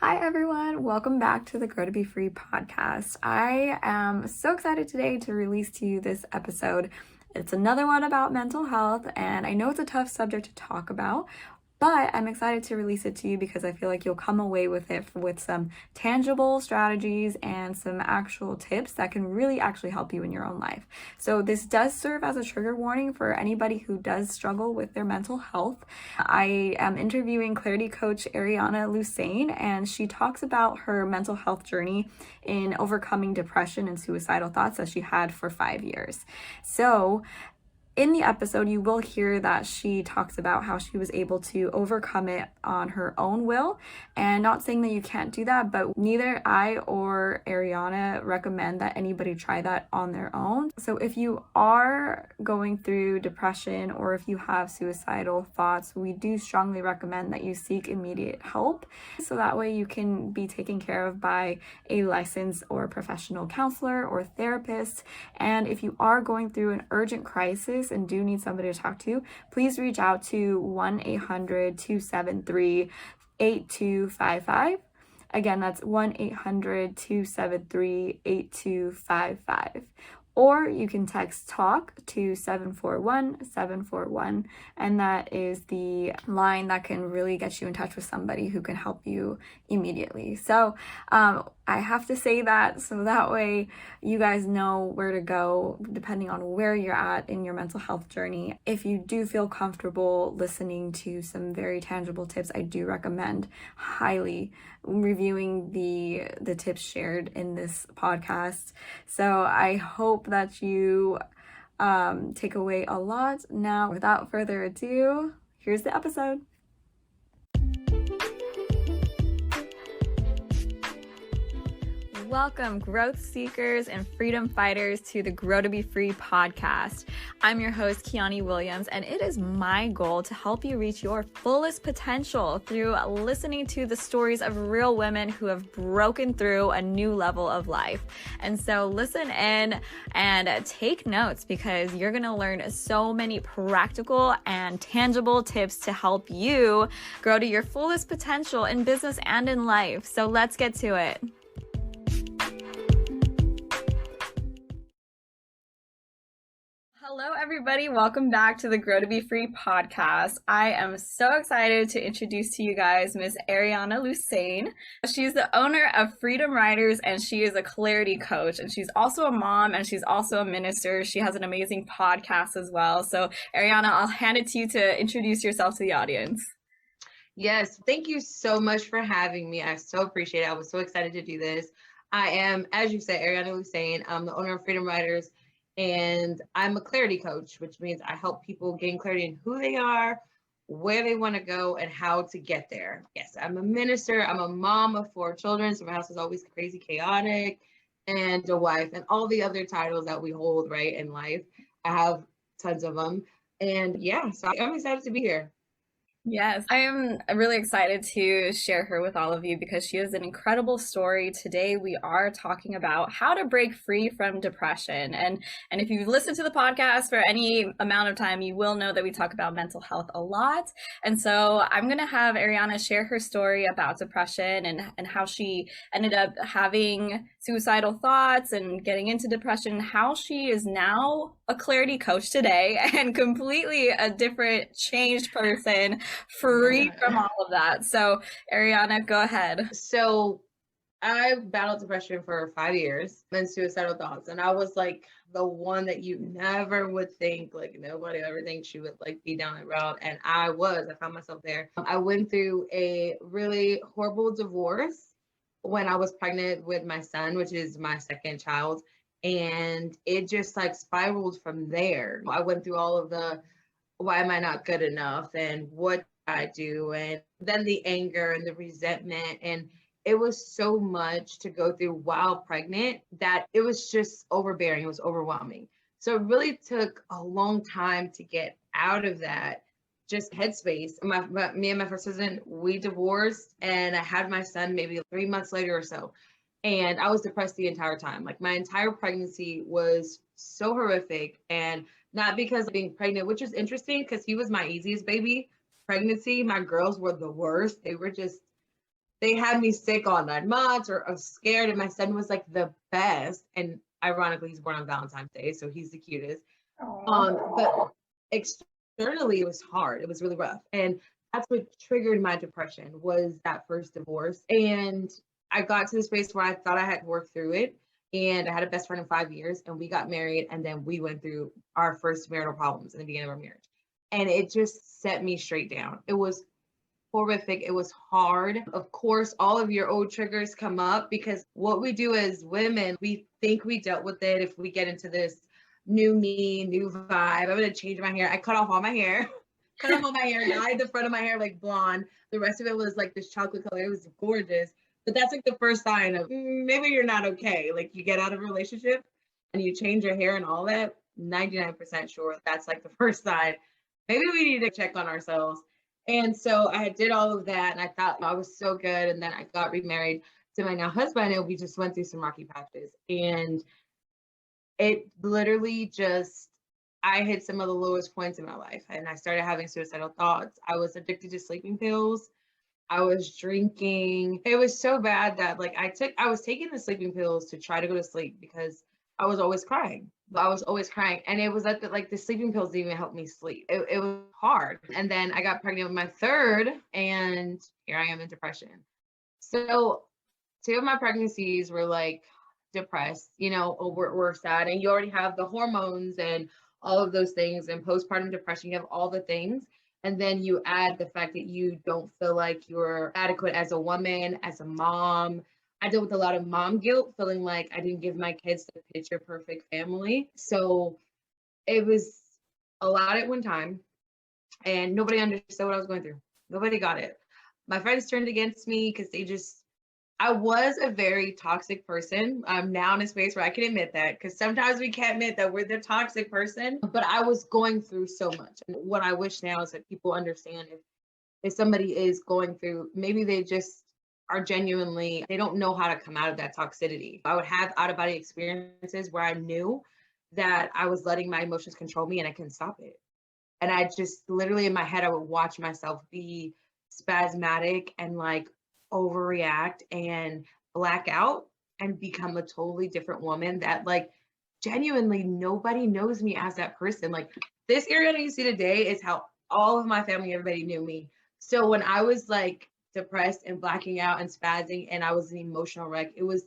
Hi, everyone. Welcome back to the Grow to Be Free podcast. I am so excited today to release to you this episode. It's another one about mental health, and I know it's a tough subject to talk about, but I'm excited to release it to you because I feel like you'll come away with it with some tangible strategies and some actual tips that can really actually help you in your own life. So this does serve as a trigger warning for anybody who does struggle with their mental health. I am interviewing clarity coach Aarionna Lusane, and she talks about her mental health journey in overcoming depression and suicidal thoughts that she had for 5 years. So in the episode, you will hear that she talks about how she was able to overcome it on her own will. And not saying that you can't do that, but neither I or Aarionna recommend that anybody try that on their own. So if you are going through depression or if you have suicidal thoughts, we do strongly recommend that you seek immediate help. So that way you can be taken care of by a licensed or professional counselor or therapist. And if you are going through an urgent crisis and do need somebody to talk to, please reach out to 1-800-273-8255. Again, that's 1-800-273-8255. Or you can text TALK to 741-741, and that is the line that can really get you in touch with somebody who can help you immediately. So I have to say that so that way you guys know where to go depending on where you're at in your mental health journey. If you do feel comfortable listening to some very tangible tips, I do recommend highly reviewing the tips shared in this podcast. So I hope that you take away a lot. Now, without further ado, here's the episode. Welcome, growth seekers and freedom fighters, to the Grow to Be Free podcast. I'm your host, Kiani Williams, and it is my goal to help you reach your fullest potential through listening to the stories of real women who have broken through a new level of life. And so listen in and take notes because you're going to learn so many practical and tangible tips to help you grow to your fullest potential in business and in life. So let's get to it. Hello, everybody. Welcome back to the Grow to Be Free podcast. I am so excited to introduce to you guys Miss Aarionna Lusane. She's the owner of Freedom Riders, and she is a clarity coach, and she's also a mom, and she's also a minister. She has an amazing podcast as well. So, Aarionna, I'll hand it to you to introduce yourself to the audience. Yes, thank you so much for having me. I so appreciate it. I was so excited to do this. I am, as you said, Aarionna Lusane. I'm the owner of Freedom Riders, and I'm a clarity coach, which means I help people gain clarity in who they are, where they want to go, and how to get there. Yes, I'm a minister. I'm a mom of 4 children, so my house is always crazy chaotic, and a wife, and all the other titles that we hold, right, in life. I have tons of them. And yeah, so I'm excited to be here. Yes, I am really excited to share her with all of you because she has an incredible story. Today we are talking about how to break free from depression. And if you've listened to the podcast for any amount of time, you will know that we talk about mental health a lot. And so I'm going to have Aarionna share her story about depression and how she ended up having suicidal thoughts and getting into depression, how she is now a clarity coach today and completely a different changed person, free from all of that. So Aarionna, go ahead. So I battled depression for 5 years and suicidal thoughts. And I was like the one that you never would think, like nobody ever thinks she would like be down that route. And I found myself there. I went through a really horrible divorce when I was pregnant with my son, which is my second child. And it just like spiraled from there. I went through all of the, why am I not good enough? And what I do? And then the anger and the resentment. And it was so much to go through while pregnant that it was just overbearing. It was overwhelming. So it really took a long time to get out of that just headspace. Me and my first husband, we divorced, and I had my son maybe 3 months later or so. And I was depressed the entire time. Like my entire pregnancy was so horrific, and not because of being pregnant, which is interesting because he was my easiest baby. Pregnancy, my girls were the worst. They they had me sick all 9 months or I was scared. And my son was like the best. And ironically, he's born on Valentine's Day, so he's the cutest. But externally, it was hard. It was really rough. And that's what triggered my depression was that first divorce. And I got to the space where I thought I had to work through it. And I had a best friend in 5 years, and we got married. And then we went through our first marital problems in the beginning of our marriage. And it just set me straight down. It was horrific. It was hard. Of course, all of your old triggers come up because what we do as women, we think we dealt with it if we get into this new me, new vibe. I'm going to change my hair. I cut off all my hair, cut off all my hair, dyed the front of my hair like blonde. The rest of it was like this chocolate color. It was gorgeous. But that's like the first sign of maybe you're not okay. Like you get out of a relationship and you change your hair and all that. 99% sure that's like the first sign. Maybe we need to check on ourselves. And so I did all of that and I thought I was so good. And then I got remarried to my now husband and we just went through some rocky patches. And it literally just, I hit some of the lowest points in my life and I started having suicidal thoughts. I was addicted to sleeping pills. I was drinking. It was so bad that like I was taking the sleeping pills to try to go to sleep because I was always crying. I was always crying. And it was like the sleeping pills didn't even help me sleep. It was hard. And then I got pregnant with my third and here I am in depression. So 2 of my pregnancies were like depressed, or we're sad. And you already have the hormones and all of those things and postpartum depression, you have all the things. And then you add the fact that you don't feel like you're adequate as a woman, as a mom. I dealt with a lot of mom guilt, feeling like I didn't give my kids the picture perfect family. So it was a lot at one time, and nobody understood what I was going through. Nobody got it. My friends turned against me because I was a very toxic person. I'm now in a space where I can admit that because sometimes we can't admit that we're the toxic person, but I was going through so much. And what I wish now is that people understand if somebody is going through, maybe they just are genuinely, they don't know how to come out of that toxicity. I would have out of body experiences where I knew that I was letting my emotions control me and I couldn't stop it. And I just literally in my head, I would watch myself be spasmodic and like overreact and black out and become a totally different woman that like genuinely nobody knows me as that person. Like this Aarionna you see today is how all of my family, everybody knew me. So when I was like depressed and blacking out and spazzing and I was an emotional wreck, it was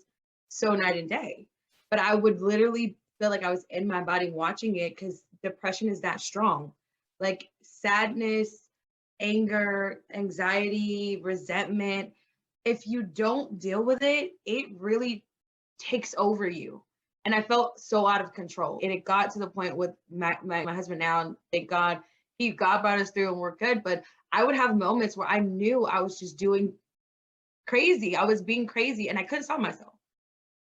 so night and day. But I would literally feel like I was in my body watching it because depression is that strong. Like sadness, anger, anxiety, resentment, if you don't deal with it, it really takes over you. And I felt so out of control. And it got to the point with my husband now, and thank God, God brought us through and we're good. But I would have moments where I knew I was just doing crazy. I was being crazy and I couldn't stop myself.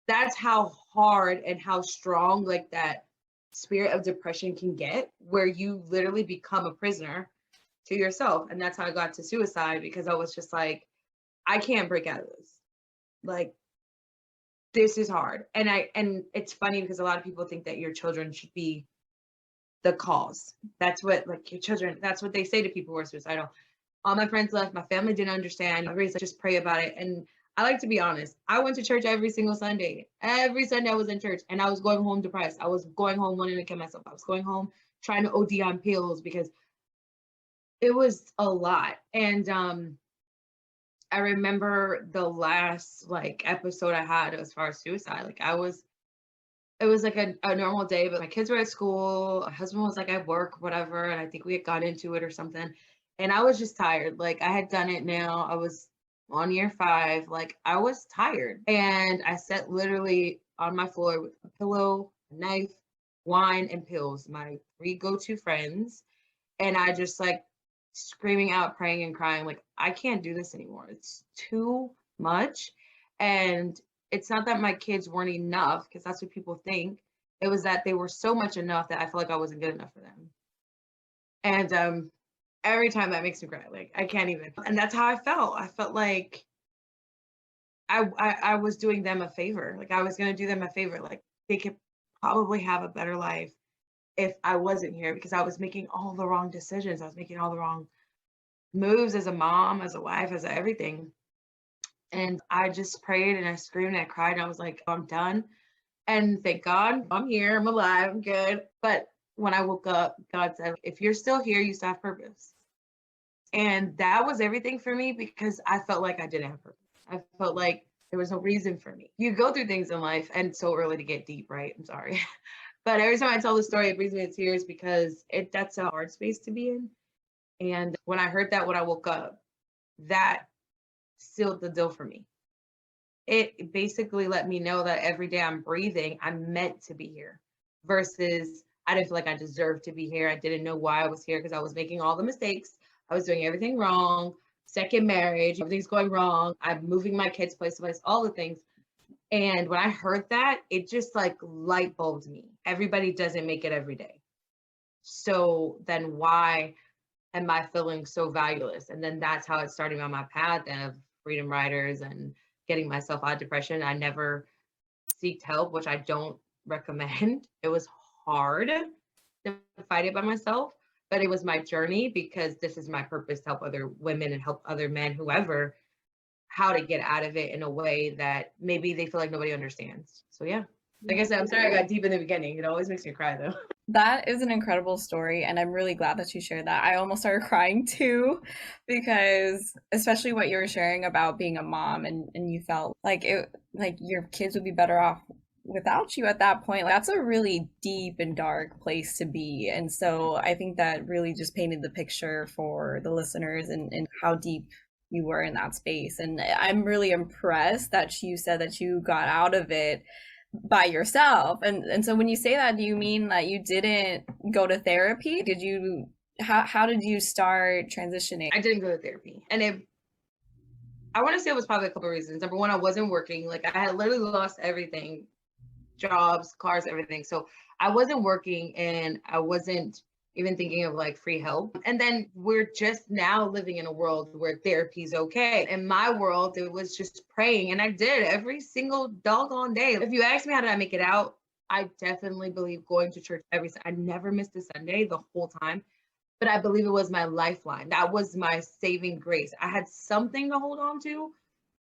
That's how hard and how strong like that spirit of depression can get, where you literally become a prisoner to yourself. And that's how I got to suicide because I was just like, I can't break out of this. Like, this is hard. And it's funny because a lot of people think that your children should be the cause. That's what like your children, that's what they say to people who are suicidal. All my friends left, my family didn't understand. Everybody's like, just pray about it. And I like to be honest. I went to church every single Sunday. Every Sunday I was in church and I was going home depressed. I was going home wanting to kill myself. I was going home trying to OD on pills because it was a lot. And I remember the last like episode I had as far as suicide. Like it was like a normal day, but my kids were at school. My husband was like at work, whatever. And I think we had got into it or something. And I was just tired. Like I had done it now. I was on year 5. Like I was tired. And I sat literally on my floor with a pillow, a knife, wine, and pills, my 3 go-to friends. And I just like screaming out, praying and crying, like, I can't do this anymore. It's too much. And it's not that my kids weren't enough, because that's what people think. It was that they were so much enough that I felt like I wasn't good enough for them. And every time that makes me cry, like I can't even. And that's how I felt. I felt like I was doing them a favor. Like I was gonna do them a favor. Like they could probably have a better life if I wasn't here, because I was making all the wrong decisions. I was making all the wrong moves as a mom, as a wife, as everything. And I just prayed and I screamed and I cried. And I was like, I'm done. And thank God I'm here. I'm alive. I'm good. But when I woke up, God said, if you're still here, you still have purpose. And that was everything for me because I felt like I didn't have purpose. I felt like there was no reason for me. You go through things in life, and it's so early to get deep, right? I'm sorry. But every time I tell the story, it brings me to tears because that's a hard space to be in. And when I heard that when I woke up, that sealed the deal for me. It basically let me know that every day I'm breathing, I'm meant to be here versus I didn't feel like I deserved to be here. I didn't know why I was here because I was making all the mistakes. I was doing everything wrong. Second marriage, everything's going wrong. I'm moving my kids place to place, all the things. And when I heard that, it just like light bulbed me. Everybody doesn't make it every day. So then why am I feeling so valueless? And then that's how it started on my path of freedom riders and getting myself out of depression. I never seeked help, which I don't recommend. It was hard to fight it by myself, but it was my journey because this is my purpose to help other women and help other men, whoever, how to get out of it in a way that maybe they feel like nobody understands. So yeah. Like I said, I'm sorry I got deep in the beginning. It always makes me cry though. That is an incredible story, and I'm really glad that you shared that. I almost started crying too, because especially what you were sharing about being a mom and you felt like it like your kids would be better off without you at that point. Like, that's a really deep and dark place to be. And so I think that really just painted the picture for the listeners and how deep you were in that space. And I'm really impressed that you said that you got out of it by yourself. And so when you say that, do you mean that you didn't go to therapy? Did you how did you start transitioning? I didn't go to therapy. And I want to say it was probably a couple of reasons. Number one, I wasn't working. Like I had literally lost everything, jobs, cars, everything. So I wasn't working and I wasn't even thinking of like free help. And then we're just now living in a world where therapy is okay. In my world, it was just praying. And I did every single doggone day. If you ask me how did I make it out, I definitely believe going to church I never missed a Sunday the whole time. But I believe it was my lifeline. That was my saving grace. I had something to hold on to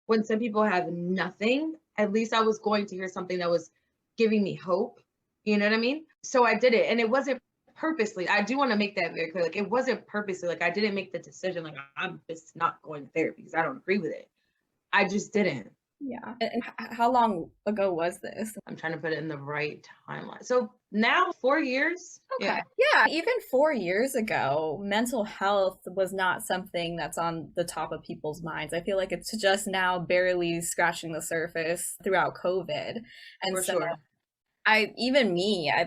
when some people have nothing. At least I was going to hear something that was giving me hope. You know what I mean? So I did it. And it wasn't purposely. I do want to make that very clear. Like it wasn't purposely. Like I didn't make the decision, like I'm just not going to therapy because I don't agree with it. I just didn't. Yeah. And how long ago was this? I'm trying to put it in the right timeline. So now 4 years. Okay. Yeah. Even 4 years ago, mental health was not something that's on the top of people's minds. I feel like it's just now barely scratching the surface throughout COVID. And For so sure. I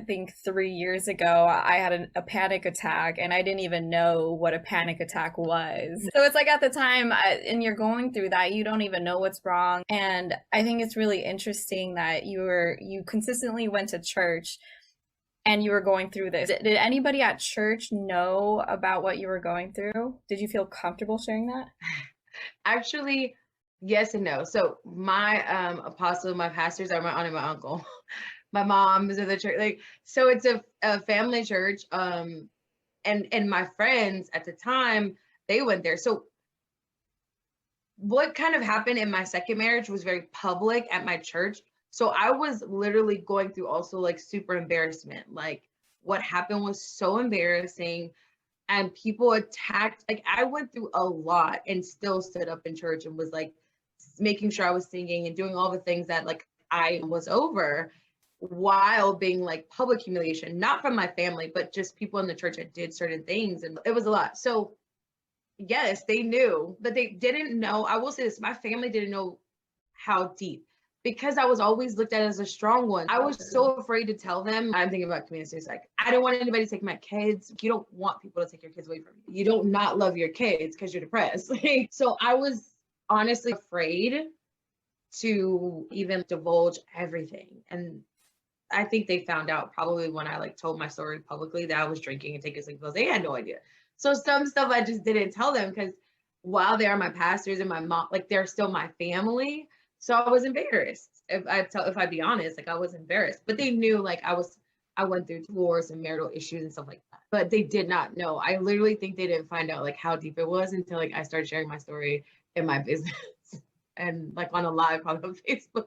think 3 years ago, I had a panic attack and I didn't even know what a panic attack was. So it's like at the time, and you're going through that, you don't even know what's wrong. And I think it's really interesting that you consistently went to church and you were going through this. Did anybody at church know about what you were going through? Did you feel comfortable sharing that? Actually, yes and no. So my apostle, my pastors are my aunt and my uncle. My mom is in the church. Like, so it's a family church. And my friends at the time, they went there. So what kind of happened in my second marriage was very public at my church. So I was literally going through also like super embarrassment. Like what happened was so embarrassing and people attacked. Like I went through a lot and still stood up in church and was like making sure I was singing and doing all the things that like I was over while being like public humiliation, not from my family, but just people in the church that did certain things. And it was a lot. So yes, they knew, but they didn't know. I will say this, my family didn't know how deep because I was always looked at as a strong one. I was so afraid to tell them. I'm thinking about committing suicide. I don't want anybody to take my kids. You don't want people to take your kids away from you. You don't not love your kids because you're depressed. So I was honestly afraid to even divulge everything. And I think they found out probably when I like told my story publicly that I was drinking and taking sleep pills. They had no idea. So some stuff I just didn't tell them because while they are my pastors and my mom, like they're still my family. So I was embarrassed. If I be honest, like I was embarrassed. But they knew like I went through divorce and marital issues and stuff like that. But they did not know. I literally think they didn't find out like how deep it was until like I started sharing my story in my business. and like on a live on Facebook.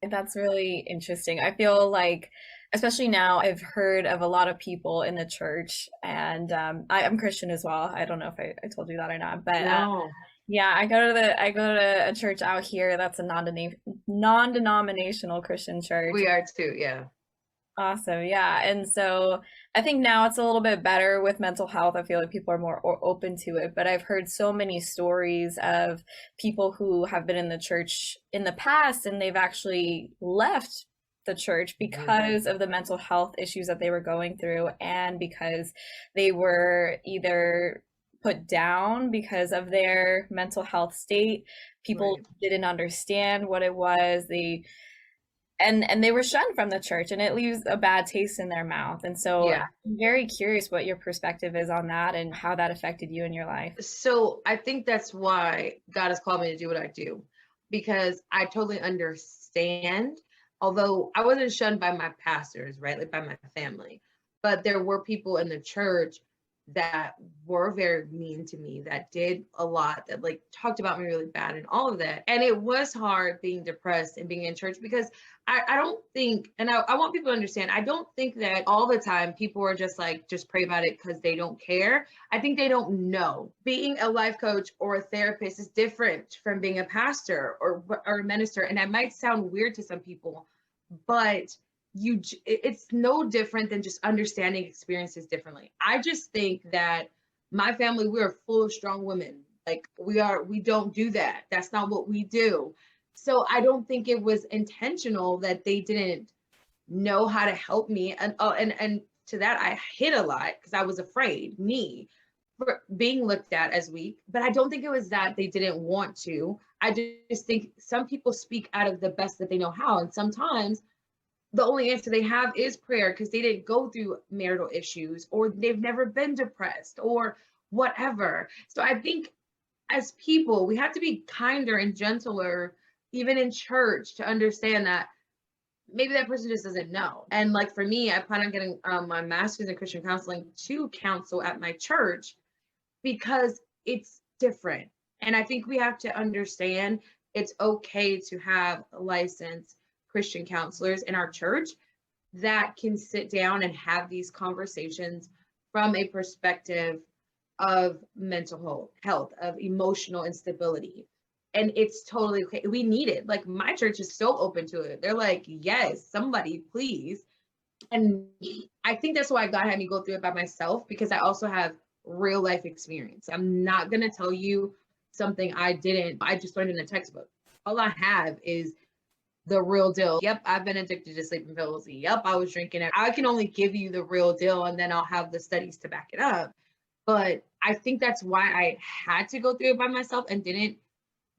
That's really interesting. I feel like, especially now, I've heard of a lot of people in the church, and I'm Christian as well. I don't know if I told you that or not, but No, yeah, I go to a church out here that's a non-denominational Christian church. we are too. Yeah. Awesome. Yeah. And so I think now it's a little bit better with mental health. I feel like people are more open to it, but I've heard so many stories of people who have been in the church in the past and they've actually left the church because of the mental health issues that they were going through and because they were either put down because of their mental health state. People Right. didn't understand what it was. They were shunned from the church and it leaves a bad taste in their mouth. And so Yeah. I'm very curious what your perspective is on that and how that affected you in your life. So I think that's why God has called me to do what I do, because I totally understand. Although I wasn't shunned by my pastors, right? Like by my family, but there were people in the church that were very mean to me, that did a lot, that like talked about me really bad and all of that. And it was hard being depressed and being in church because I don't think, and I want people to understand, I don't think that all the time people are just like, just pray about it because they don't care. I think they don't know. Being a life coach or a therapist is different from being a pastor or a minister. And that might sound weird to some people, but it's no different than just understanding experiences differently. I just think that my family, we are full of strong women. Like we don't do that. That's not what we do. So I don't think it was intentional that they didn't know how to help me. And to that I hid a lot because I was afraid, me, for being looked at as weak. But I don't think it was that they didn't want to. I just think some people speak out of the best that they know how. And sometimes the only answer they have is prayer because they didn't go through marital issues or they've never been depressed or whatever. So I think as people, we have to be kinder and gentler, even in church, to understand that maybe that person just doesn't know. And like for me, I plan on getting my master's in Christian counseling to counsel at my church because it's different. And I think we have to understand it's okay to have licensed Christian counselors in our church that can sit down and have these conversations from a perspective of mental health, of emotional instability. And it's totally okay. We need it. Like my church is so open to it. They're like, yes, somebody, please. And I think that's why God had me go through it by myself, because I also have real life experience. I'm not going to tell you something I just learned in a textbook. All I have is the real deal. Yep, I've been addicted to sleeping pills. Yep, I was drinking it. I can only give you the real deal and then I'll have the studies to back it up. But I think that's why I had to go through it by myself and didn't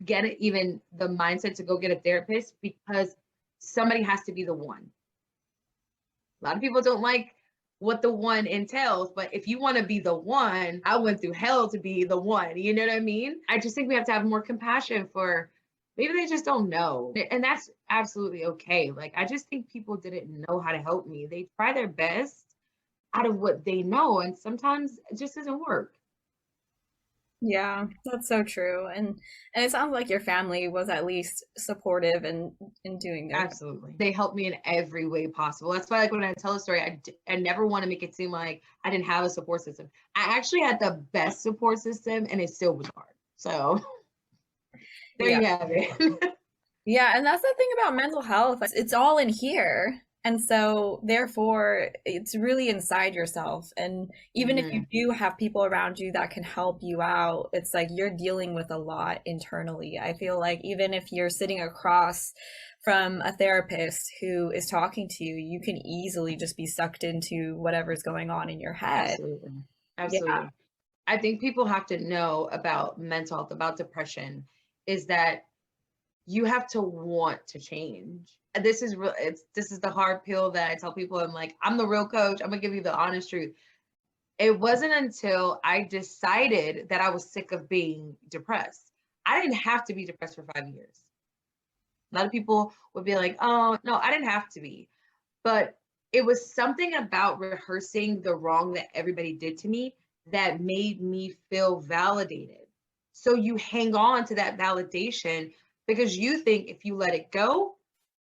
get it, even the mindset to go get a therapist, because somebody has to be the one. A lot of people don't like what the one entails, but if you want to be the one, I went through hell to be the one. You know what I mean? I just think we have to have more compassion for maybe they just don't know. And that's absolutely okay. Like, I just think people didn't know how to help me. They try their best out of what they know, and sometimes it just doesn't work. Yeah, that's so true. And it sounds like your family was at least supportive in doing their Absolutely. They helped me in every way possible. That's why, like, when I tell a story, I never want to make it seem like I didn't have a support system. I actually had the best support system, and it still was hard. So there yeah. you have it. Yeah, and that's the thing about mental health. It's all in here. And so, therefore, it's really inside yourself. And even if you Mhm. do have people around you that can help you out, it's like you're dealing with a lot internally. I feel like even if you're sitting across from a therapist who is talking to you, you can easily just be sucked into whatever's going on in your head. Absolutely. Yeah. Absolutely. I think people have to know about mental health, about depression, is that you have to want to change. This is real. This is the hard pill that I tell people. I'm like, I'm the real coach. I'm gonna give you the honest truth. It wasn't until I decided that I was sick of being depressed. I didn't have to be depressed for 5 years. A lot of people would be like, oh no, I didn't have to be. But it was something about rehearsing the wrong that everybody did to me that made me feel validated. So you hang on to that validation because you think if you let it go,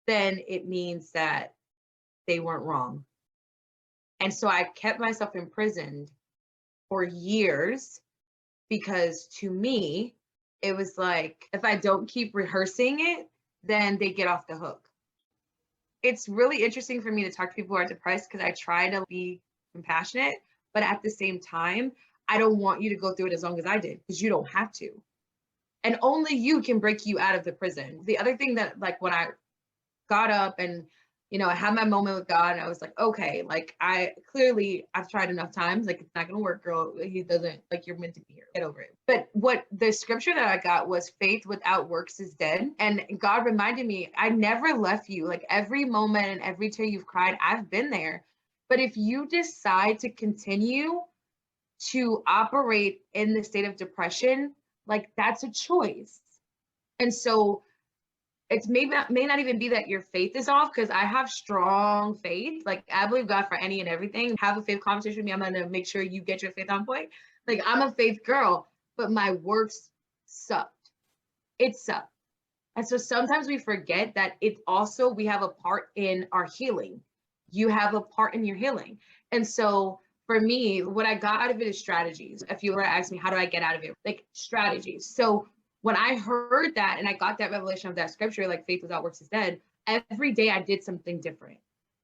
then it means that they weren't wrong. And so I kept myself imprisoned for years because to me, it was like if I don't keep rehearsing it, then they get off the hook. It's really interesting for me to talk to people who are depressed because I try to be compassionate, but at the same time, I don't want you to go through it as long as I did because you don't have to. And only you can break you out of the prison. The other thing that, like, when I got up and I had my moment with God and I was like, okay, like I've tried enough times, like it's not gonna work, girl. He doesn't, like, you're meant to be here. Get over it. But what the scripture that I got was faith without works is dead. And God reminded me, I never left you. Like every moment and every tear you've cried, I've been there. But if you decide to continue to operate in the state of depression, like that's a choice. And so it's may not even be that your faith is off, because I have strong faith. Like I believe God for any and everything. Have a faith conversation with me. I'm gonna make sure you get your faith on point. Like I'm a faith girl, but my works sucked. It sucked. And so sometimes we forget that it also, we have a part in our healing. You have a part in your healing. And so for me, what I got out of it is strategies. If you were to ask me, how do I get out of it? Like strategies. So when I heard that and I got that revelation of that scripture, like faith without works is dead, every day I did something different.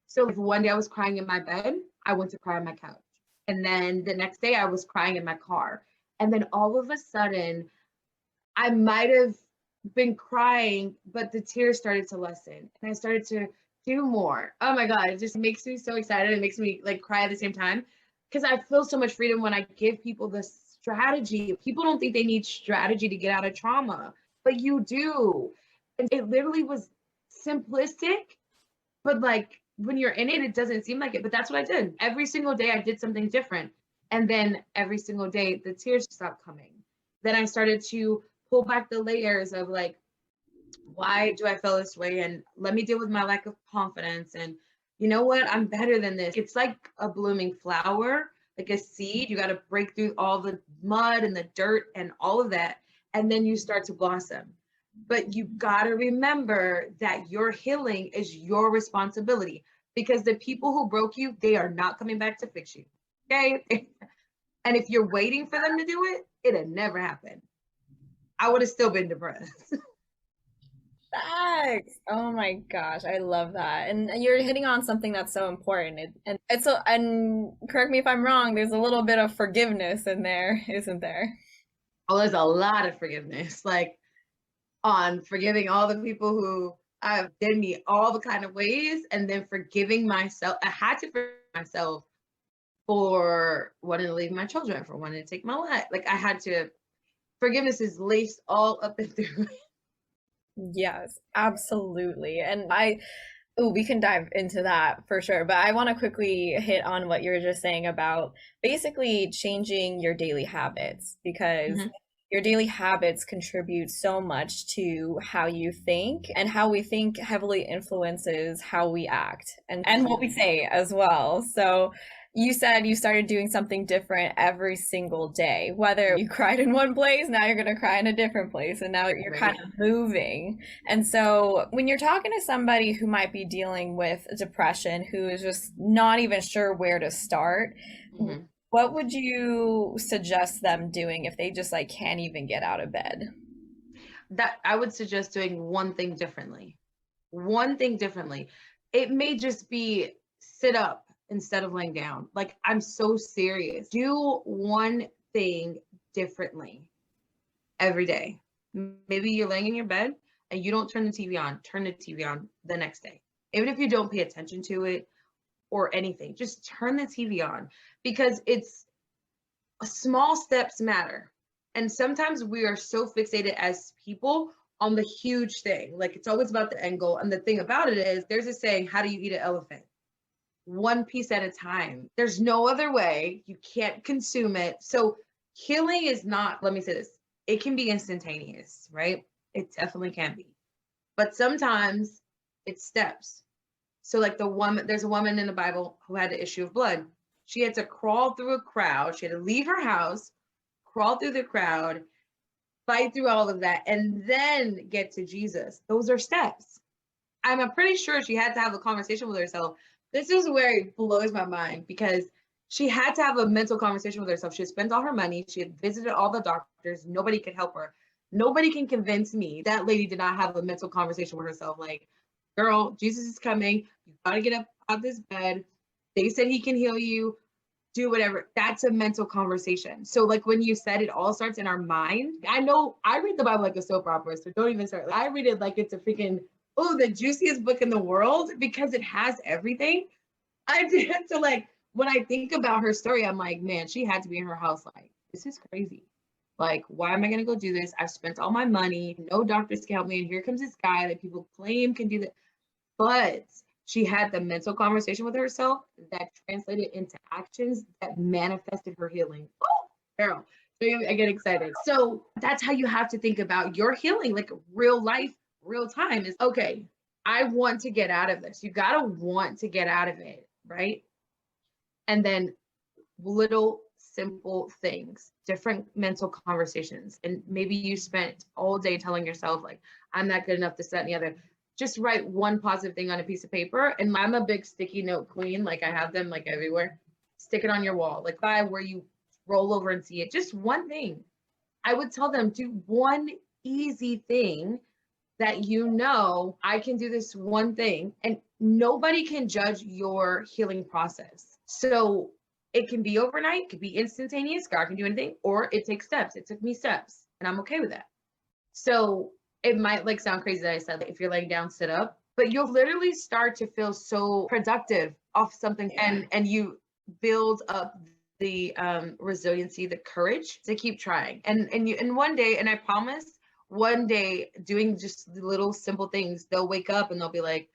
So if one day I was crying in my bed, I went to cry on my couch. And then the next day I was crying in my car. And then all of a sudden, I might have been crying, but the tears started to lessen and I started to do more. Oh my God, it just makes me so excited. It makes me like cry at the same time because I feel so much freedom when I give people this strategy. People don't think they need strategy to get out of trauma, but you do. And it literally was simplistic, but like when you're in it, it doesn't seem like it. But that's what I did. Every single day I did something different. And then every single day the tears stopped coming. Then I started to pull back the layers of like, why do I feel this way? And let me deal with my lack of confidence. And you know what? I'm better than this. It's like a blooming flower, like a seed. You got to break through all the mud and the dirt and all of that. And then you start to blossom. But you got to remember that your healing is your responsibility, because the people who broke you, they are not coming back to fix you. Okay. And if you're waiting for them to do it, it'll never happen. I would have still been depressed. Thanks. Oh my gosh, I love that. And you're hitting on something that's so important. And it's a, and correct me if I'm wrong, there's a little bit of forgiveness in there, isn't there? Oh, there's a lot of forgiveness, like on forgiving all the people who have did me all the kind of ways, and then forgiving myself. I had to forgive myself for wanting to leave my children, for wanting to take my life. Like I had to, forgiveness is laced all up and through. Yes, absolutely. And we can dive into that for sure. But I want to quickly hit on what you were just saying about basically changing your daily habits, because your daily habits contribute so much to how you think, and how we think heavily influences how we act and what we say as well. So you said you started doing something different every single day, whether you cried in one place, now you're going to cry in a different place, and now you're kind of moving. And so when you're talking to somebody who might be dealing with depression, who is just not even sure where to start, what would you suggest them doing if they just like can't even get out of bed? That I would suggest doing one thing differently. One thing differently. It may just be sit up instead of laying down. Like, I'm so serious. Do one thing differently every day. Maybe you're laying in your bed and you don't turn the TV on. Turn the TV on the next day. Even if you don't pay attention to it or anything, just turn the TV on, because it's small steps matter. And sometimes we are so fixated as people on the huge thing. Like it's always about the end goal. And the thing about it is, there's a saying, how do you eat an elephant? One piece at a time. There's no other way. You can't consume it. So healing is not, let me say this, it can be instantaneous, right? It definitely can be. But sometimes it's steps. So like there's a woman in the Bible who had the issue of blood. She had to crawl through a crowd. She had to leave her house, crawl through the crowd, fight through all of that, and then get to Jesus. Those are steps. I'm pretty sure she had to have a conversation with herself. This is where it blows my mind because she had to have a mental conversation with herself. She had spent all her money. She had visited all the doctors. Nobody could help her. Nobody can convince me that lady did not have a mental conversation with herself. Like, girl, Jesus is coming. You got to get up out of this bed. They said he can heal you. Do whatever. That's a mental conversation. So like when you said it all starts in our mind, I know I read the Bible like a soap opera, so don't even start. I read it like it's a freaking, oh, the juiciest book in the world because it has everything. I did. So like when I think about her story, I'm like, man, she had to be in her house like, this is crazy. Like, why am I gonna go do this? I've spent all my money, no doctors can help me, and here comes this guy that people claim can do that. But she had the mental conversation with herself that translated into actions that manifested her healing. Oh, girl, I get excited. So that's how you have to think about your healing, like real life, real time is okay. I want to get out of this. You got to want to get out of it, right? And then little simple things, different mental conversations. And maybe you spent all day telling yourself, like, I'm not good enough, this, that, and the other. Just write one positive thing on a piece of paper. And I'm a big sticky note queen. Like I have them like everywhere. Stick it on your wall, like by where you roll over and see it. Just one thing. I would tell them, do one easy thing that you know, I can do this one thing. And nobody can judge your healing process. So it can be overnight, it could be instantaneous. God can do anything, or it takes steps. It took me steps, and I'm okay with that. So it might like sound crazy that I said, like, if you're laying down, sit up, but you'll literally start to feel so productive off something, and you build up the resiliency, the courage to keep trying. And one day, and I promise, one day doing just the little simple things, they'll wake up and they'll be like,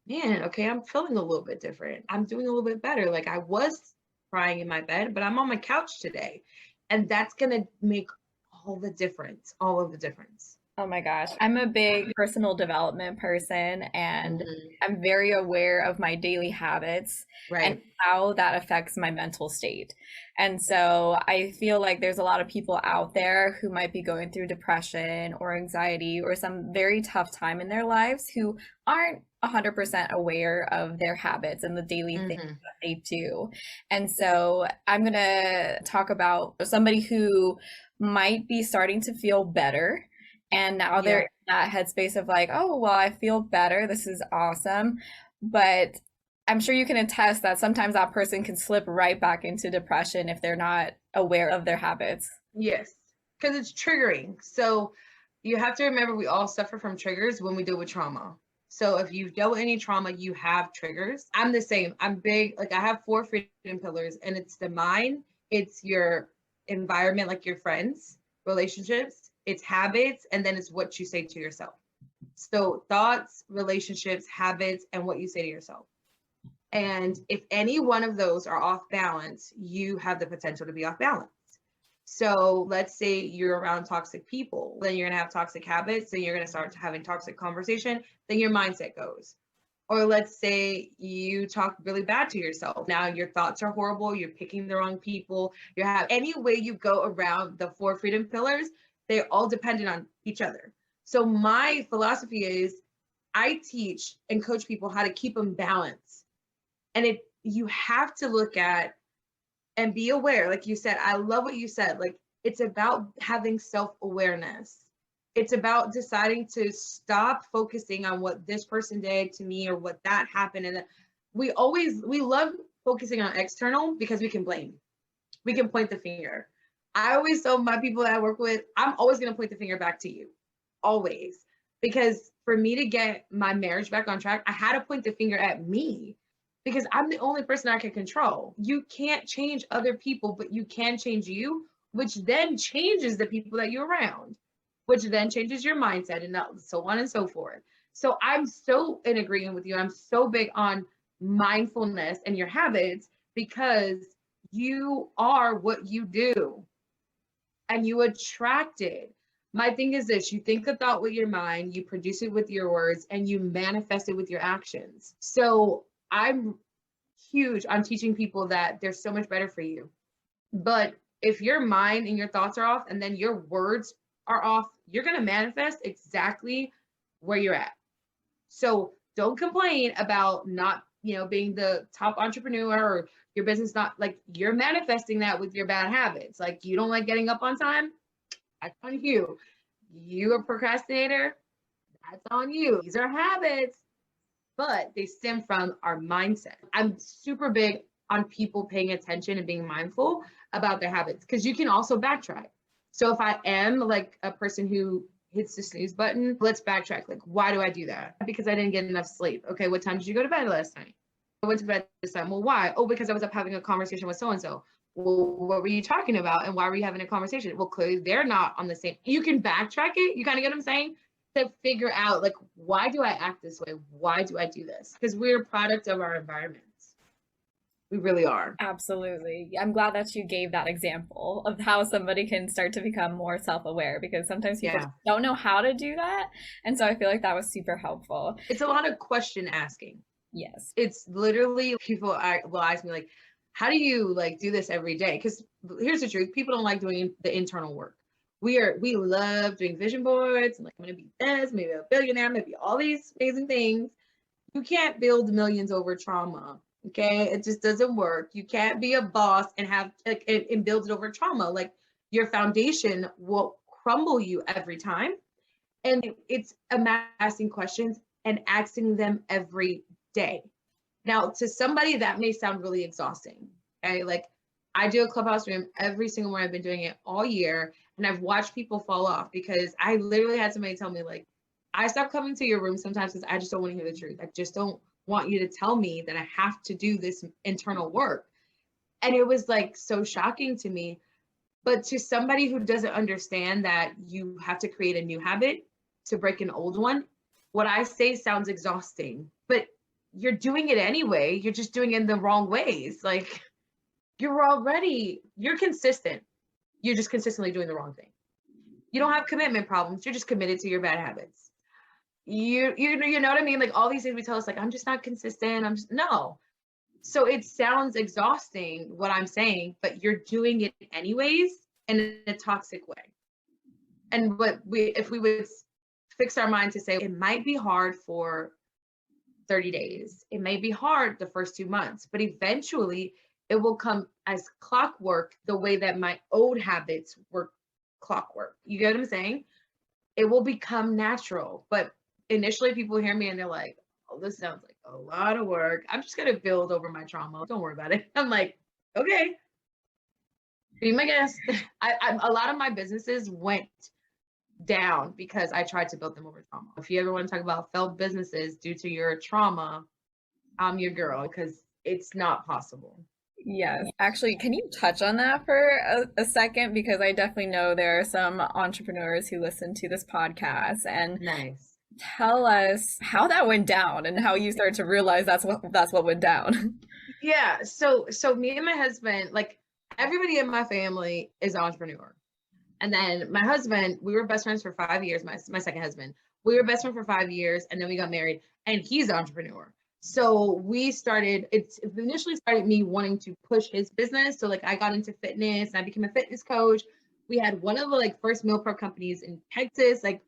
man, okay, I'm feeling a little bit different. I'm doing a little bit better. Like I was crying in my bed, but I'm on my couch today. And that's gonna make all the difference, all of the difference. Oh my gosh. I'm a big personal development person and I'm very aware of my daily habits and Right. how that affects my mental state. And so I feel like there's a lot of people out there who might be going through depression or anxiety or some very tough time in their lives who aren't 100% aware of their habits and the daily things that they do. And so I'm going to talk about somebody who might be starting to feel better. And now they're in that headspace of like, oh, well, I feel better. This is awesome. But I'm sure you can attest that sometimes that person can slip right back into depression if they're not aware of their habits. Yes, because it's triggering. So you have to remember we all suffer from triggers when we deal with trauma. So if you've dealt with any trauma, you have triggers. I'm the same. I'm big, like I have 4 freedom pillars, and it's the mind, it's your environment, like your friends, relationships, it's habits, and then it's what you say to yourself. So thoughts, relationships, habits, and what you say to yourself. And if any one of those are off balance, you have the potential to be off balance. So let's say you're around toxic people, then you're going to have toxic habits, then you're going to start having toxic conversation, then your mindset goes. Or let's say you talk really bad to yourself. Now your thoughts are horrible, you're picking the wrong people, you have any way you go around the 4 freedom pillars, they're all dependent on each other. So my philosophy is I teach and coach people how to keep them balanced. And you have to look at and be aware, like you said, I love what you said. Like it's about having self-awareness. It's about deciding to stop focusing on what this person did to me or what that happened. And we love focusing on external because we can blame. We can point the finger. I always tell my people that I work with, I'm always going to point the finger back to you. Always. Because for me to get my marriage back on track, I had to point the finger at me. Because I'm the only person I can control. You can't change other people, but you can change you, which then changes the people that you're around, which then changes your mindset and so on and so forth. So I'm so in agreement with you. I'm so big on mindfulness and your habits because you are what you do and you attract it. My thing is this, you think a thought with your mind, you produce it with your words, and you manifest it with your actions. So I'm huge on teaching people that they're so much better for you. But if your mind and your thoughts are off and then your words are off, you're going to manifest exactly where you're at. So don't complain about not, being the top entrepreneur or your business not like you're manifesting that with your bad habits. Like you don't like getting up on time. That's on you. You a procrastinator. That's on you. These are habits, but they stem from our mindset. I'm super big on people paying attention and being mindful about their habits because you can also backtrack. So if I am like a person who hits the snooze button, let's backtrack. Like, why do I do that? Because I didn't get enough sleep. Okay, what time did you go to bed last night? I went to bed this time. Well, why? Oh, because I was up having a conversation with so-and-so. Well, what were you talking about? And why were you having a conversation? Well, clearly they're not on the same. You can backtrack it. You kind of get what I'm saying? To figure out, like, why do I act this way? Why do I do this? Because we're a product of our environments. We really are. Absolutely. I'm glad that you gave that example of how somebody can start to become more self-aware because sometimes people don't know how to do that. And so I feel like that was super helpful. It's a lot of question asking. Yes. It's literally people will ask me like, how do you like do this every day? Because here's the truth. People don't like doing the internal work. We love doing vision boards. Like, I'm going to be this, maybe a billionaire, maybe all these amazing things. You can't build millions over trauma. Okay. It just doesn't work. You can't be a boss and have and build it over trauma. Like your foundation will crumble you every time. And it's asking questions and asking them every day. Now, to somebody that may sound really exhausting. Okay. Like I do a clubhouse room every single one. I've been doing it all year. And I've watched people fall off because I literally had somebody tell me like, I stopped coming to your room sometimes because I just don't want to hear the truth. I just don't want you to tell me that I have to do this internal work. And it was like so shocking to me. But to somebody who doesn't understand that you have to create a new habit to break an old one, what I say sounds exhausting, but you're doing it anyway. You're just doing it in the wrong ways. Like you're consistent. You're just consistently doing the wrong thing. You don't have commitment problems. You're just committed to your bad habits. You know what I mean? Like all these things we tell us, like, I'm just not consistent. No. So it sounds exhausting what I'm saying, but you're doing it anyways in a toxic way. And if we would fix our mind to say it might be hard for 30 days, it may be hard the first 2 months, but eventually it will come as clockwork the way that my old habits were clockwork. You get what I'm saying? It will become natural. But initially people hear me and they're like, oh, this sounds like a lot of work. I'm just going to build over my trauma. Don't worry about it. I'm like, okay, be my guest. A lot of my businesses went down because I tried to build them over trauma. If you ever want to talk about failed businesses due to your trauma, I'm your girl because it's not possible. Yes. Actually, can you touch on that for a second? Because I definitely know there are some entrepreneurs who listen to this podcast and nice. Tell us how that went down and how you started to realize that's what went down. Yeah. So me and my husband, like everybody in my family is an entrepreneur. And then my husband, we were best friends for 5 years. My second husband, we were best friends for 5 years and then we got married and he's an entrepreneur. So it initially started me wanting to push his business. So like I got into fitness and I became a fitness coach. We had one of the like first meal prep companies in Texas. Like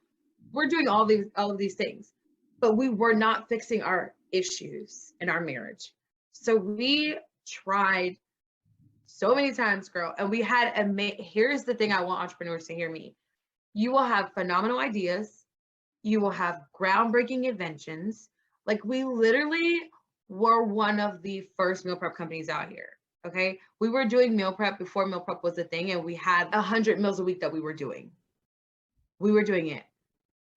we're doing all of these things, but we were not fixing our issues in our marriage. So we tried so many times, girl. And we had here's the thing I want entrepreneurs to hear me. You will have phenomenal ideas. You will have groundbreaking inventions. Like we literally were one of the first meal prep companies out here. Okay. We were doing meal prep before meal prep was a thing. And we had 100 meals a week that we were doing. We were doing it.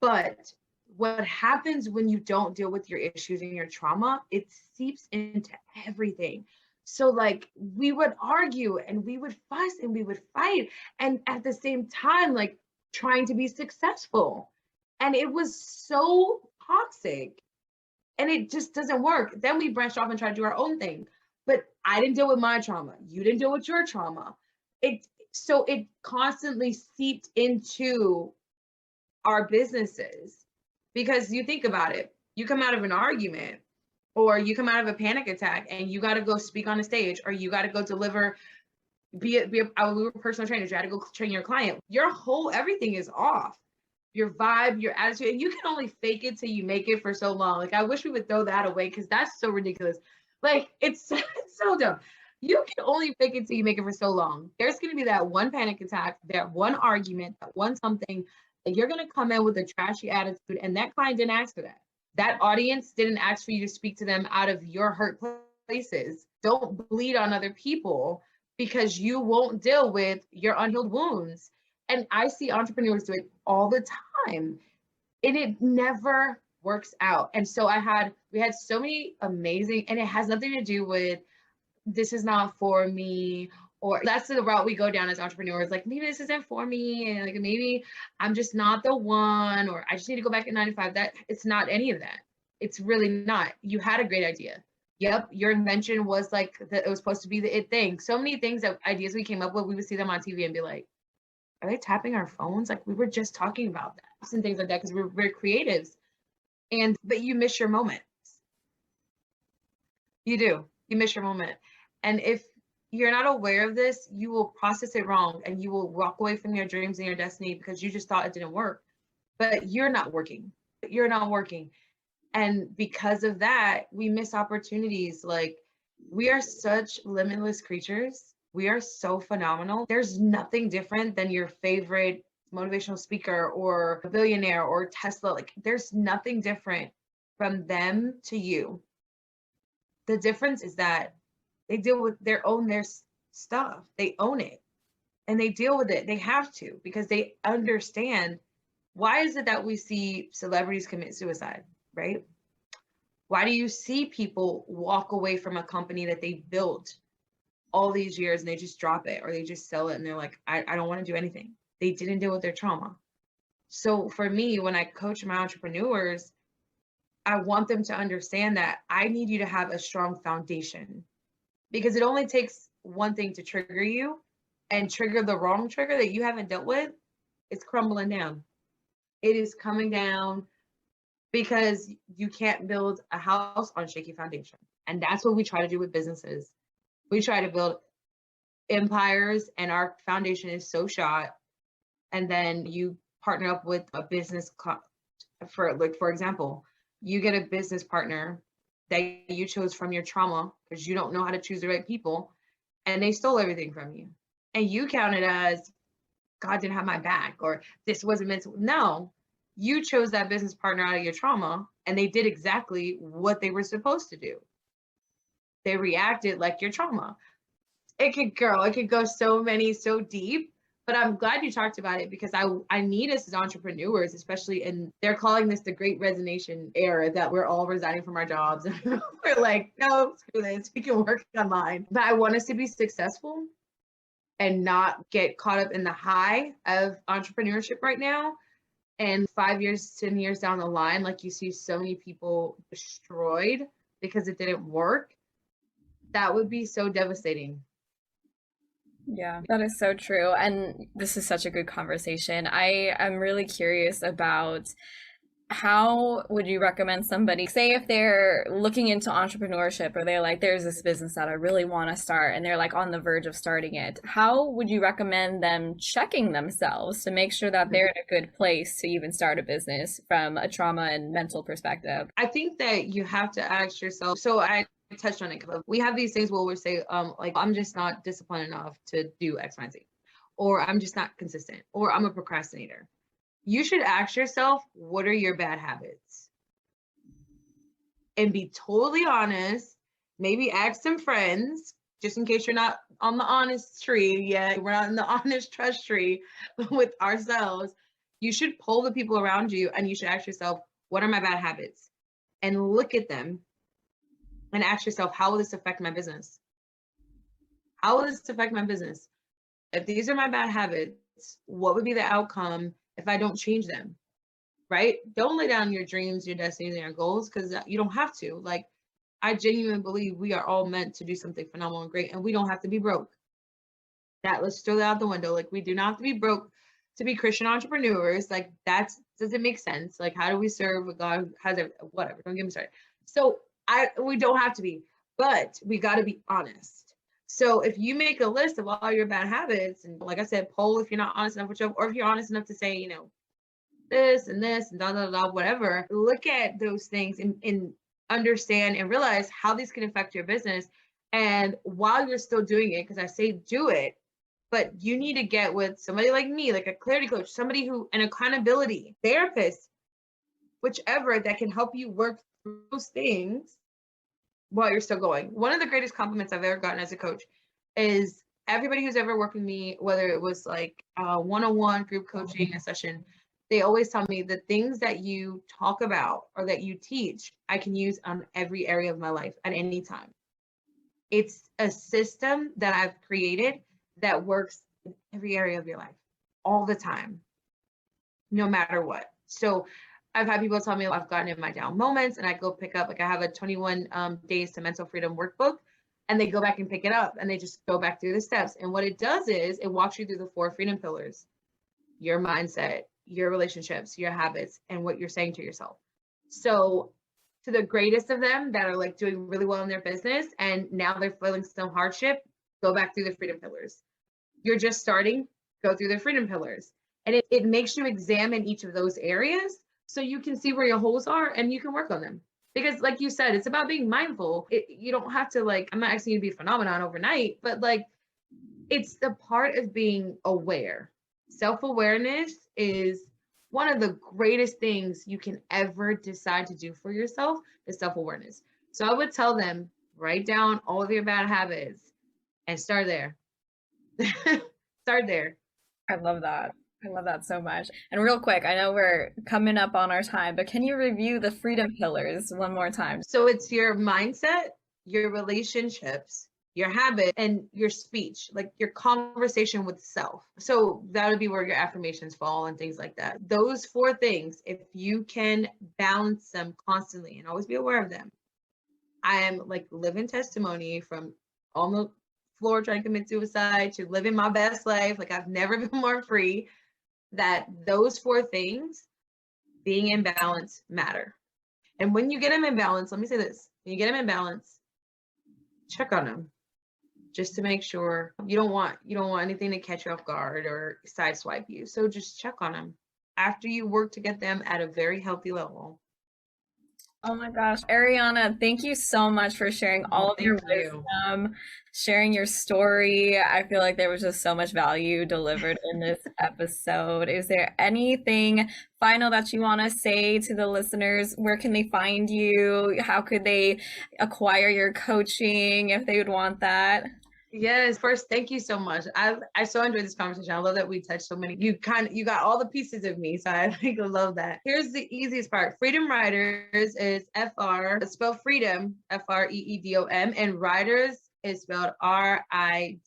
But what happens when you don't deal with your issues and your trauma, it seeps into everything. So like we would argue and we would fuss and we would fight. And at the same time, like trying to be successful. And it was so toxic. And it just doesn't work. Then we branched off and tried to do our own thing. But I didn't deal with my trauma. You didn't deal with your trauma. So it constantly seeped into our businesses. Because you think about it, you come out of an argument or you come out of a panic attack and you got to go speak on a stage or you got to go deliver we were personal trainers. You had to go train your client. Your whole everything is off. Your vibe, your attitude, and you can only fake it till you make it for so long. Like I wish we would throw that away because that's so ridiculous. Like it's so dumb. You can only fake it till you make it for so long. There's gonna be that one panic attack, that one argument, that one something, and you're gonna come in with a trashy attitude, and that client didn't ask for that. That audience didn't ask for you to speak to them out of your hurt places. Don't bleed on other people because you won't deal with your unhealed wounds. And I see entrepreneurs do it all the time, and it never works out. And so we had so many amazing, and it has nothing to do with this is not for me, or that's the route we go down as entrepreneurs. Like maybe this isn't for me, and like maybe I'm just not the one, or I just need to go back at 9 to 5. That it's not any of that. It's really not. You had a great idea. Yep, your invention was like it was supposed to be the it thing. So many things that ideas we came up with, we would see them on TV and be like, are they tapping our phones? Like we were just talking about that and things like that because we're creatives. But you miss your moments. You do. You miss your moment. And if you're not aware of this, you will process it wrong and you will walk away from your dreams and your destiny because you just thought it didn't work. But you're not working. You're not working. And because of that, we miss opportunities. Like we are such limitless creatures. We are so phenomenal. There's nothing different than your favorite motivational speaker or a billionaire or Tesla. Like there's nothing different from them to you. The difference is that they deal with their stuff. They own it and they deal with it. They have to because they understand why is it that we see celebrities commit suicide, right? Why do you see people walk away from a company that they built all these years and they just drop it or they just sell it and they're like, I don't want to do anything. They didn't deal with their trauma. So for me, when I coach my entrepreneurs, I want them to understand that I need you to have a strong foundation because it only takes one thing to trigger you and trigger the wrong trigger that you haven't dealt with. It's crumbling down. It is coming down because you can't build a house on shaky foundation. And that's what we try to do with businesses. We try to build empires and our foundation is so shot. And then you partner up with a business for example, you get a business partner that you chose from your trauma because you don't know how to choose the right people and they stole everything from you. And you count it as God didn't have my back or this wasn't meant to. No, you chose that business partner out of your trauma and they did exactly what they were supposed to do. They reacted like your trauma. It could go so deep, but I'm glad you talked about it because I need us as entrepreneurs, especially, and they're calling this the great resignation era that we're all resigning from our jobs. We're like, no, screw this, we can work online. But I want us to be successful and not get caught up in the high of entrepreneurship right now. And 5 years, 10 years down the line, like you see so many people destroyed because it didn't work. That would be so devastating. Yeah, that is so true. And this is such a good conversation. I am really curious about how would you recommend somebody, say if they're looking into entrepreneurship or they're like, there's this business that I really want to start and they're like on the verge of starting it. How would you recommend them checking themselves to make sure that they're in a good place to even start a business from a trauma and mental perspective? I think that you have to ask yourself. So I touched on it. We have these things where we say, like, I'm just not disciplined enough to do X, Y, and Z, or I'm just not consistent, or I'm a procrastinator. You should ask yourself, what are your bad habits? And be totally honest. Maybe ask some friends, just in case you're not on the honest tree yet. We're not in the honest trust tree with ourselves. You should pull the people around you and you should ask yourself, what are my bad habits? And look at them and ask yourself, how will this affect my business? How will this affect my business? If these are my bad habits, what would be the outcome if I don't change them? Right? Don't lay down your dreams, your destinies, and your goals because you don't have to. Like, I genuinely believe we are all meant to do something phenomenal and great, and we don't have to be broke. Let's throw that out the window. Like, we do not have to be broke to be Christian entrepreneurs. Like, does it make sense? Like, how do we serve a God who has whatever? Don't get me started. So we don't have to be, but we got to be honest. So if you make a list of all your bad habits, and like I said, poll if you're not honest enough with yourself, or if you're honest enough to say, this and this and da da da, whatever, look at those things and understand and realize how these can affect your business. And while you're still doing it, because I say do it, but you need to get with somebody like me, like a clarity coach, somebody who, an accountability therapist, whichever, that can help you work through those things while you're still going. One of the greatest compliments I've ever gotten as a coach is everybody who's ever worked with me, whether it was like one-on-one group coaching, a session, they always tell me the things that you talk about or that you teach, I can use on every area of my life at any time. It's a system that I've created that works in every area of your life all the time, no matter what. So I've had people tell me I've gotten in my down moments and I go pick up, like I have a 21 days to mental freedom workbook, and they go back and pick it up and they just go back through the steps. And what it does is it walks you through the 4 freedom pillars: your mindset, your relationships, your habits, and what you're saying to yourself. So to the greatest of them that are like doing really well in their business and now they're feeling some hardship, go back through the freedom pillars. You're just starting, go through the freedom pillars. And it makes you examine each of those areas so you can see where your holes are and you can work on them. Because like you said, it's about being mindful. You don't have to, like, I'm not asking you to be a phenomenon overnight, but like it's the part of being aware. Self-awareness is one of the greatest things you can ever decide to do for yourself, is self-awareness. So I would tell them, write down all of your bad habits and start there. Start there. I love that. I love that so much. And real quick, I know we're coming up on our time, but can you review the freedom pillars one more time? So it's your mindset, your relationships, your habit, and your speech, like your conversation with self. So that would be where your affirmations fall and things like that. Those 4 things, if you can balance them constantly and always be aware of them. I am like living testimony from on the floor trying to commit suicide to living my best life. Like I've never been more free. That those 4 things, being in balance, matter. And when you get them in balance, let me say this: when you get them in balance, check on them just to make sure you don't want anything to catch you off guard or sideswipe you. So just check on them after you work to get them at a very healthy level. Oh my gosh, Aarionna, thank you so much for sharing all of your wisdom, sharing your story. I feel like there was just so much value delivered in this episode. Is there anything final that you want to say to the listeners? Where can they find you? How could they acquire your coaching if they would want that? Yes, first, thank you so much. I so enjoyed this conversation. I love that we touched so many. You got all the pieces of me, so I love that. Here's the easiest part. Freedom Riders is spelled freedom, FREEDOM, and Riders is spelled RIDAHS.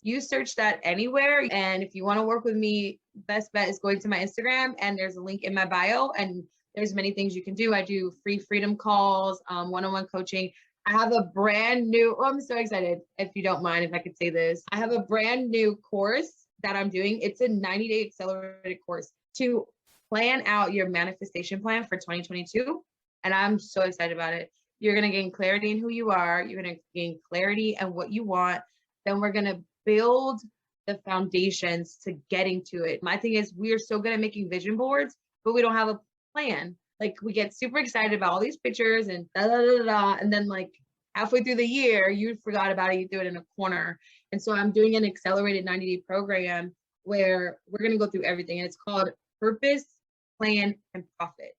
You search that anywhere, and if you want to work with me, best bet is going to my Instagram, and there's a link in my bio, and there's many things you can do. I do free freedom calls, one-on-one coaching. I have a brand new, I'm so excited, if you don't mind, if I could say this. I have a brand new course that I'm doing. It's a 90-day accelerated course to plan out your manifestation plan for 2022. And I'm so excited about it. You're going to gain clarity in who you are. You're going to gain clarity in what you want. Then we're going to build the foundations to getting to it. My thing is, we are so good at making vision boards, but we don't have a plan. Like we get super excited about all these pictures and da da da da, and then like halfway through the year, you forgot about it. You threw it in a corner. And so I'm doing an accelerated 90-day program where we're going to go through everything. And it's called Purpose, Plan, and Profit,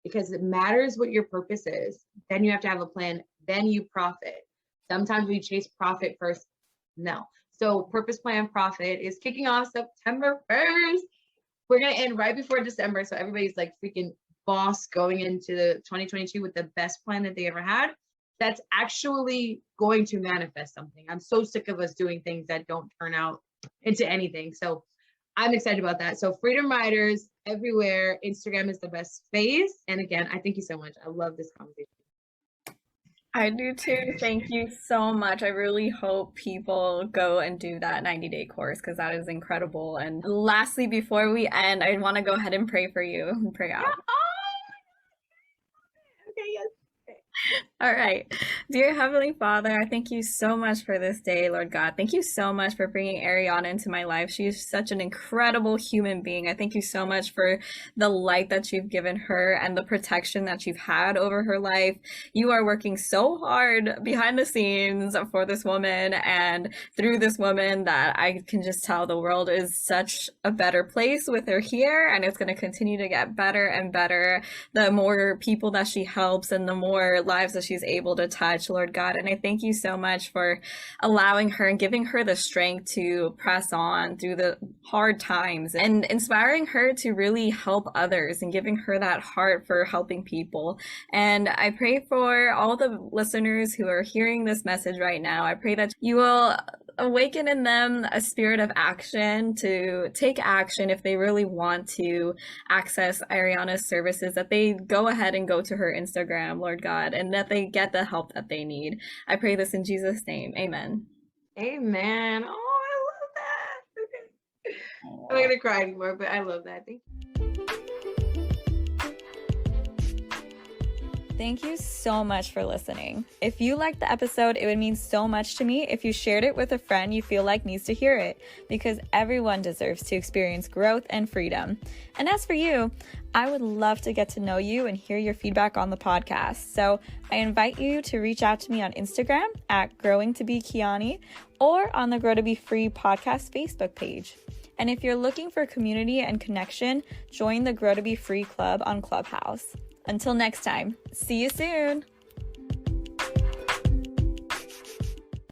because it matters what your purpose is. Then you have to have a plan. Then you profit. Sometimes we chase profit first. No. So Purpose, Plan, Profit is kicking off September 1st. We're going to end right before December. So everybody's like freaking boss going into the 2022 with the best plan that they ever had. That's actually going to manifest something. I'm so sick of us doing things that don't turn out into anything. So I'm excited about that. So Freedom Riders everywhere. Instagram is the best space. And again, I thank you so much. I love this conversation. I do too. Thank you so much. I really hope people go and do that 90-day course because that is incredible. And lastly, before we end, I want to go ahead and pray for you and pray out. Okay, yes. All right. Dear Heavenly Father, I thank you so much for this day, Lord God. Thank you so much for bringing Aarionna into my life. She is such an incredible human being. I thank you so much for the light that you've given her and the protection that you've had over her life. You are working so hard behind the scenes for this woman and through this woman that I can just tell the world is such a better place with her here, and it's going to continue to get better and better the more people that she helps and the more lives that she's able to touch, Lord God. And I thank you so much for allowing her and giving her the strength to press on through the hard times and inspiring her to really help others and giving her that heart for helping people. And I pray for all the listeners who are hearing this message right now. I pray that you will awaken in them a spirit of action to take action if they really want to access Aarionna's services, that they go ahead and go to her Instagram, Lord God, and that they get the help that they need. I pray this in Jesus' name. Amen. Amen. Oh, I love that. Okay. I'm not gonna cry anymore, but I love that. Thank you. Thank you so much for listening. If you liked the episode, it would mean so much to me if you shared it with a friend you feel like needs to hear it, because everyone deserves to experience growth and freedom. And as for you, I would love to get to know you and hear your feedback on the podcast. So I invite you to reach out to me on Instagram at growingtobekiani or on the Grow to Be Free podcast Facebook page. And if you're looking for community and connection, join the Grow to Be Free Club on Clubhouse. Until next time, see you soon.